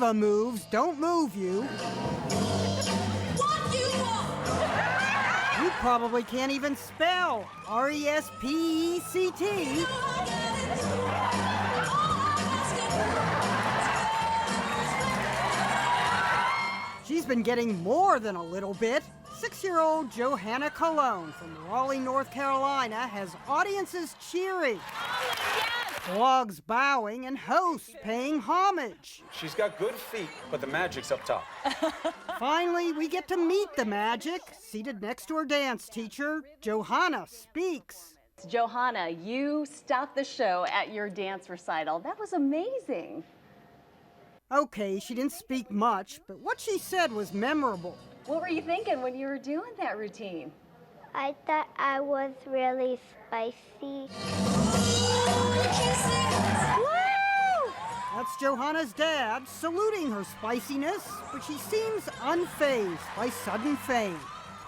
diva moves don't move you. What you want? You probably can't even spell R-E-S-P-E-C-T. She's been getting more than a little bit. 6-year-old Johanna Cologne from Raleigh, North Carolina has audiences cheering, blogs bowing, and hosts paying homage. She's got good feet, but the magic's up top. Finally, we get to meet the magic. Seated next to her dance teacher, Johanna speaks. Johanna, you stopped the show at your dance recital. That was amazing. Okay, she didn't speak much, but what she said was memorable. What were you thinking when you were doing that routine? I thought I was really spicy. That's Johanna's dad saluting her spiciness, but she seems unfazed by sudden fame.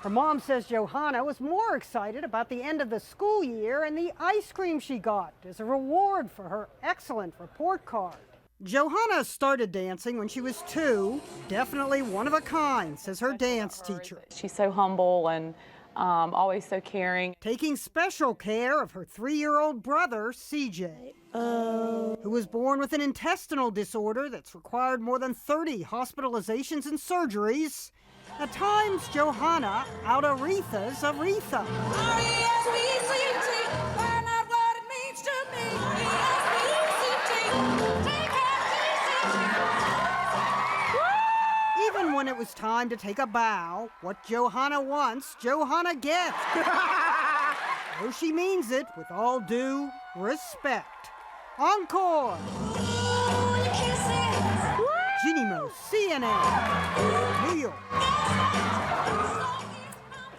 Her mom says Johanna was more excited about the end of the school year and the ice cream she got as a reward for her excellent report card. Johanna started dancing when she was 2, definitely one of a kind, says her dance teacher. She's so humble and always so caring. Taking special care of her 3-year-old brother, CJ, who was born with an intestinal disorder that's required more than 30 hospitalizations and surgeries. At times, Johanna out Aretha's Aretha. Find out what it means to me. Even when it was time to take a bow, what Johanna wants, Johanna gets. Though she means it with all due respect. Encore! Jeannie Mo, CNN, New York.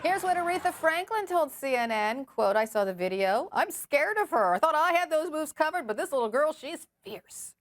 Here's what Aretha Franklin told CNN, quote, "I saw the video. I'm scared of her. I thought I had those moves covered, but this little girl, she's fierce."